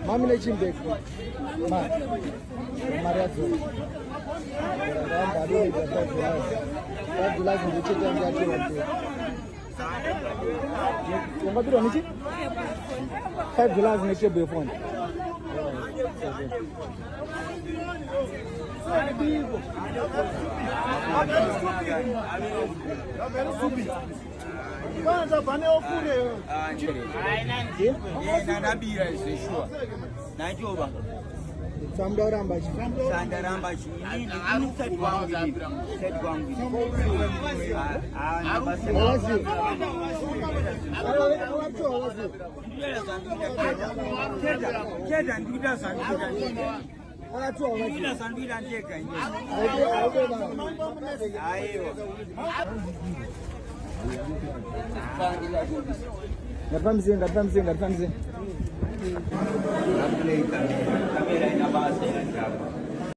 Mami le chimbe. Maria zo. Kwanza bane ofure. Nabira sure. Najoba. Samdaramba. Sandaramba ni set kwangu. Set kwangu. Keda nduda sanduda. Nduda sanduda ndeka nje. Ayo. Ngathamze. Kamera ina base ya chapa.